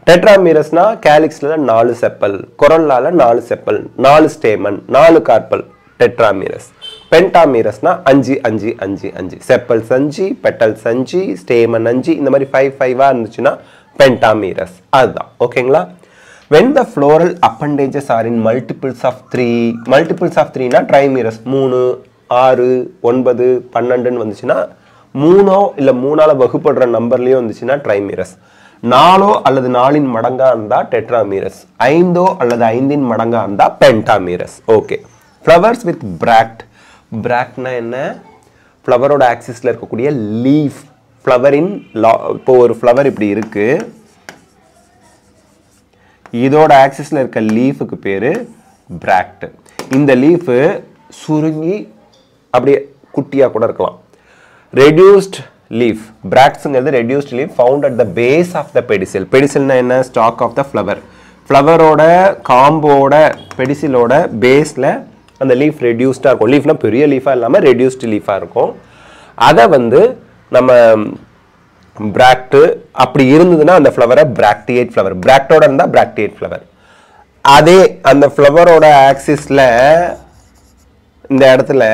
டெட்ராமீரஸ்னா கேலிக்ஸ்ல 4 செப்பல், கொரல்லால 4 செப்பல், 4 ஸ்டேமன், 4 கார்பல், டெட்ராமீரஸ். பென்டாமீரஸ்னா 5 5 5 5, செப்பல்ஸ் 5, பெட்டல்ஸ் 5, ஸ்டேமன் 5, இந்த மாதிரி 5 5 இருந்துச்சுன்னா பென்டாமீரஸ். அதுதான். ஓகேங்களா? when the floral appendages are in multiples of 3, multiples of 3 னா ட்ரைமீரஸ். 3 6 9 12 வந்துச்சுன்னா 3 இல்ல 3ஆல வகுப்படுற நம்பர்லயே வந்துச்சுன்னா ட்ரைமீரஸ். 4 அல்லது 4 மடங்கா இருந்தா டெட்ராமீரஸ். 5 அல்லது 5 மடங்கா இருந்தா pentamerous. Okay, flowers with bract. பிராக்ட்னா என்ன? ஃப்ளவரோட ஆக்சிஸ்ல இருக்கக்கூடிய லீஃப். ஃப்ளவரின் இப்போ ஒரு ஃப்ளவர் இப்படி இருக்கு, இதோட ஆக்சிஸ்ல இருக்க லீஃபுக்கு பேரு பிராக்ட். இந்த லீஃப் சுருங்கி அப்படியே குட்டியா கூட இருக்கலாம். Reduced leaf, bractsங்கிறது reduced leaf found at the base of the pedicel. pedicilனா என்ன? stalk of the flower. ஃப்ளவரோட காம்போட பெடிசிலோட பேஸ்ல அந்த லீஃப் ரெடியூஸ்டா இருக்கும். லீஃப்னா பெரிய லீஃபா இல்லாம ரெடியூஸ்ட் லீஃபா இருக்கும். அதை வந்து நம்ம பிராக்ட் அப்படி இருந்ததுன்னா அந்த ஃப்ளவரை பிராக்டியேட் ஃப்ளவர். பிராக்டோட இருந்தா பிராக்டியேட் ஃப்ளவர். அதே அந்த ஃப்ளவரோட ஆக்சிஸ்ல இந்த இடத்துல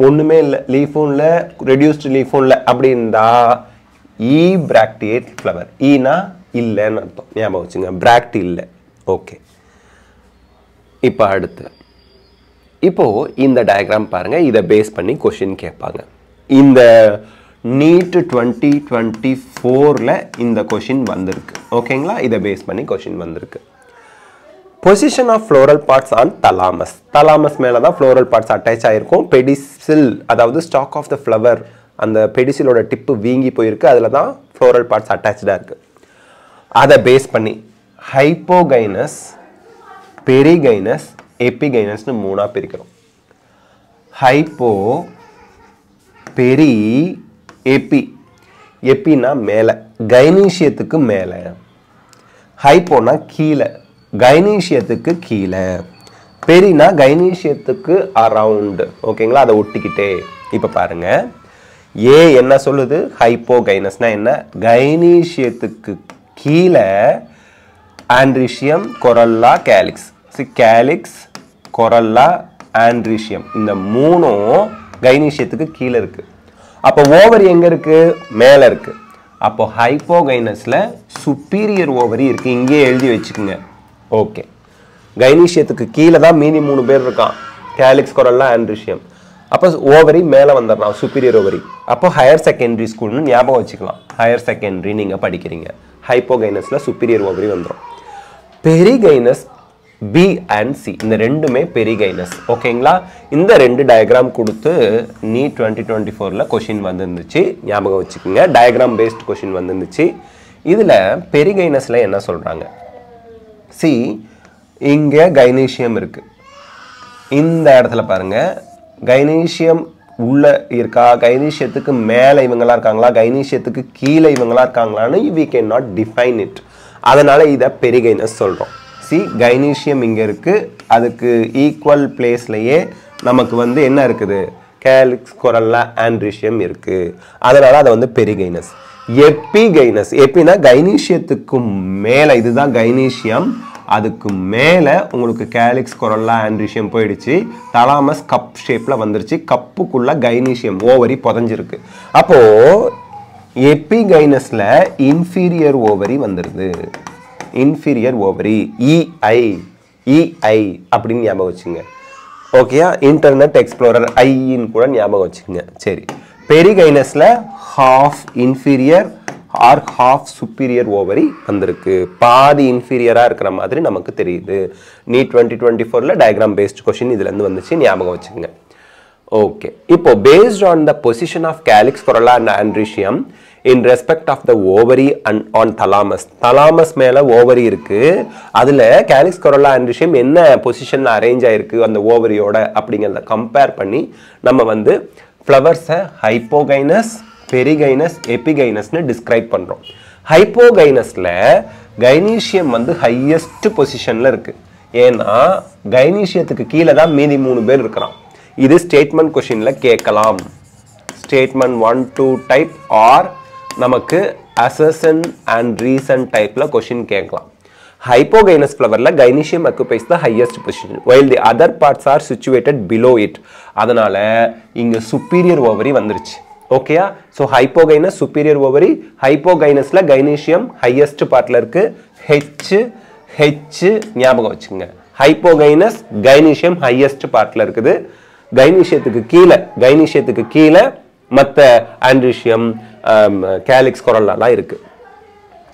ஒண்ணுமே இல்லை, லீஃபும் இல்லை, ரெடியூஸ்டு லீஃபும் இல்லை, அப்படி இருந்தா ஈ பிராக்டியேட் ஃப்ளவர். ஈனா இல்லைன்னு அர்த்தம், ஞாபகம் வச்சுங்க. பிராக்ட் இல்லை. ஓகே, இப்போ அடுத்து இப்போ இந்த டயக்ராம் பாருங்க. இதை பேஸ் பண்ணி கொஸ்டின் கேட்பாங்க. இந்த நீட் 2024ல இந்த கொஸ்டின் வந்திருக்கு. ஓகேங்களா? இதை பேஸ் பண்ணி கொஸ்டின் வந்திருக்கு. Position of floral parts on thalamus. Thalamus மேலே தான் ஃப்ளோரல் பார்ட்ஸ் அட்டாச் ஆகிருக்கும். பெடிசில், அதாவது ஸ்டாக் ஆஃப் த ஃப்ளவர், அந்த பெடிசிலோட டிப்பு வீங்கி போயிருக்கு, அதில் தான் ஃப்ளோரல் பார்ட்ஸ் அட்டாச்சாக இருக்குது. அதை பேஸ் பண்ணி ஹைப்போகைனஸ், பெரிகைனஸ், எபிகைனஸ்னு 3ஆக பிரிக்கிறோம். ஹைப்போ, பெரி, எபி. எப்பினா மேலே, கைனீஷியத்துக்கு மேலே. ஹைப்போனா கீழே, கைனீஷியத்துக்கு கீழே. பெரினா கைனீஷியத்துக்கு அரவுண்ட். ஓகேங்களா? அதை ஒட்டிக்கிட்டே. இப்போ பாருங்க, ஏ என்ன சொல்லுது? ஹைப்போகைனஸ்னா என்ன? கைனீஷியத்துக்கு கீழே androecium, கொரல்லா, calyx. Calyx, corolla, androecium, இந்த 3ம் கைனீஷியத்துக்கு கீழே இருக்கு. அப்போ ஓவரி எங்க இருக்கு? மேலே இருக்கு. அப்போ ஹைப்போகைனஸ்ல சுப்பீரியர் ஓவரி இருக்கு. இங்கே எழுதி வச்சுக்கோங்க. ஓகே, கைனீஷியத்துக்கு கீழே தான் மீதி 3 பேர் இருக்கான், கேலிக்ஸ், கொரல்லா, ஆண்ட்ரிஷியம். அப்போ ஓவரி மேலே வந்துடலாம், சுப்பீரியர் ஓவரி. அப்போ ஹையர் செகண்டரி ஸ்கூல்னு ஞாபகம் வச்சுக்கலாம். ஹையர் செகண்டரி நீங்கள் படிக்கிறீங்க, ஹைப்போகைனஸில் சுப்பீரியர் ஓவரி வந்துடும். பெரிகைனஸ் B and C இந்த ரெண்டுமே பெரிகைனஸ் ஓகேங்களா இந்த ரெண்டு டயகிராம் கொடுத்து நீட் 2024ல क्वेश्चन வந்திருந்துச்சு ஞாபகம் வச்சுக்கோங்க டயகிராம் பேஸ்ட் क्वेश्चन வந்திருந்துச்சு இதுல பெரிகைனஸ்ல என்ன சொல்றாங்க see இங்க கைனீசியம் இருக்கு இந்த இடத்துல பாருங்க கைனீசியம் உள்ள இருக்கா கைனீசியத்துக்கு மேல இவங்களா இருக்காங்களா கைனீசியத்துக்கு கீழ இவங்களா இருக்காங்களான்னு we cannot define it அதனால இத பெரிகைனஸ் சொல்றோம் see கைனீசியம் இங்க இருக்கு அதுக்கு ஈக்குவல் பிளேஸ்லயே நமக்கு வந்து என்ன இருக்குது கேலிக்ஸ் கொரல்லா ஆண்ட்ரிஷியம் இருக்கு அதனால அது வந்து பெரிகைனஸ் எபிகைனஸ் எபினா கைனீசியத்துக்கு மேல இதுதான் கைனீசியம் அதுக்கு மேல உங்களுக்கு கேலிக்ஸ் கொரல்லா ஆண்ட்ரிஷியம் போயிடுச்சு தலாமஸ் கப் ஷேப்ல வந்துருச்சு கப்புக்குள்ள கைனீசியம் ஓவரி புதைஞ்சிருக்கு அப்போ எபிகைனஸ்ல இன்ஃபீரியர் ஓவரி வந்துருது இன்ஃபீரியர் ஓவரி EI அப்படின்னு ஞாபகம் வச்சுங்க ஓகேயா இன்டர்நெட் எக்ஸ்ப்ளோரர் ஐன்னு கூட ஞாபகம் வச்சுங்க சரி பெரிகைனஸ்ல half inferior or half superior ovary வந்திருக்கு பாதி இன்ஃபீரியரா இருக்கிற மாதிரி நமக்கு தெரியுது நீட் 2024ல டயகிராம் பேஸ்ட் क्वेश्चन இதுல இருந்து வந்துச்சு ஞாபகம் வச்சுங்க ஓகே இப்போ based on the position of calyx corolla and androecium in respect of the ovary and on thalamus thalamus மேல ஓவரி இருக்கு அதுல calyx corolla androecium என்ன பொசிஷன்ல அரேஞ்ச் ஆயிருக்கு அந்த ஓவரியோட அப்படிங்கறத கம்பேர் பண்ணி நம்ம வந்து flowers ஹைப்போகைனஸ் பெரிகைனஸ் எபிகைனஸ்னு டிஸ்கிரைப் பண்றோம் ஹைப்போகைனஸ்ல கைனீசியம் வந்து ஹையஸ்ட் பொசிஷன்ல இருக்கு ஏன்னா கைனீசியத்துக்கு கீழே தான் மீதி 3 பேர் இருக்கான் இது ஸ்டேட்மெண்ட் क्वेश्चनல கேட்கலாம் ஸ்டேட்மெண்ட் 1 2 டைப் ஆர் நமக்கு assertion and reason டைப்ல क्वेश्चन கேட்கலாம் hypogynous flowerல gynecium occupies the highest position while the other parts are situated below it அதனால இங்க superior ovary வந்துருச்சு ஓகேயா so hypogynous superior ovary hypogynous ல gynecium highest partல இருக்கு H ஞாபகம் வச்சுங்க hypogynous gynecium highest partல இருக்குது கைனீசியத்துக்கு கீழ மத்த ஆண்ட்ரிஷியம் கேலிக்ஸ் கொரல்லா இருக்கு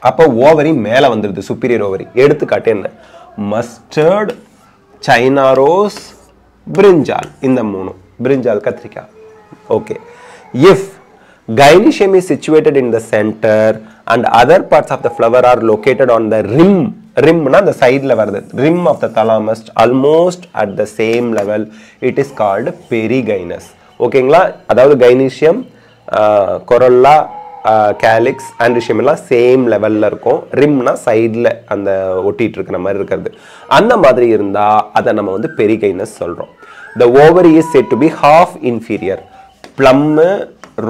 அப்ப ஓவரி மேல வந்துருது superior ovary எடுத்துக்காட்டு என்ன மஸ்டர்ட் சைனா ரோஸ் பிரிஞ்சால் இந்த மூணு பிரிஞ்சால் கத்திரிக்காய் okay if gynecium is situated in the center and other parts of the flower are located on the rim na the side la varudhu rim of the thalamus almost at the same level it is called perigynous okayla adavadhu gynecium corolla calyx androecium ella same level la irukum rim na side la and ottittu irukra mari irukadhu andha madri irundha adha nama vandu perigynous solrom the ovary is said to be half inferior plum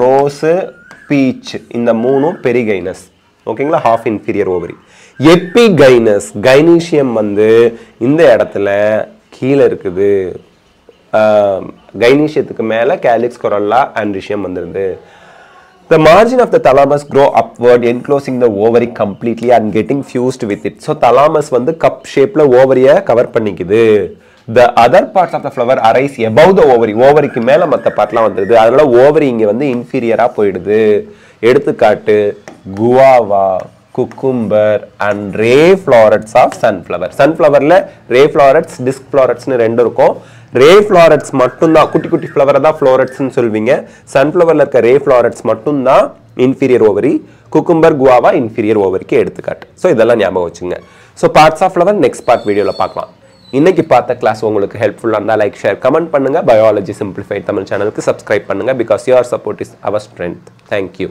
rose peach இந்த மூணும் பெரிகைனஸ் ஓகேங்களா half inferior ovary எபிகைனஸ் gynoecium வந்து இந்த இடத்துல கீழ இருக்குது கைனீசியத்துக்கு மேல calyx corolla androecium வந்துருது the margin of the thalamus grow upward enclosing the ovary completely and getting fused with it so thalamus வந்து cup shapeல ஓவரிய கவர் பண்ணிக்குது the other parts of the flower arise above the ovary ஓவரிக்கு மேல மத்த பார்ட்லாம் வந்துருது அதனால ovary இங்க வந்து இன்ஃபீரியரா போயிடுது எடுத்துக்காட்டு guava cucumber and ray florets of sunflower sunflowerல ray florets disc florets னு ரெண்டு இருக்கும் ray florets மட்டும் தான் குட்டி குட்டி flower தான் florets னு சொல்வீங்க sunflowerல இருக்க ray florets மட்டும் தான் inferior ovary cucumber guava inferior ovary க்கு எடுத்துக்காட்டு சோ இதெல்லாம் ஞாபகம் வச்சுங்க so parts of flower next part வீடியோல பார்க்கலாம் இன்னைக்கு பார்த்த கிளாஸ் உங்களுக்கு ஹெல்ப்ஃபுல்லா இருந்தா லைக் ஷேர் கமெண்ட் பண்ணுங்க பயாலஜி சிம்பிளிஃபைட் தமிழ் சேனலுக்கு சப்ஸ்கிரைப் பண்ணுங்க because your support is our strength thank you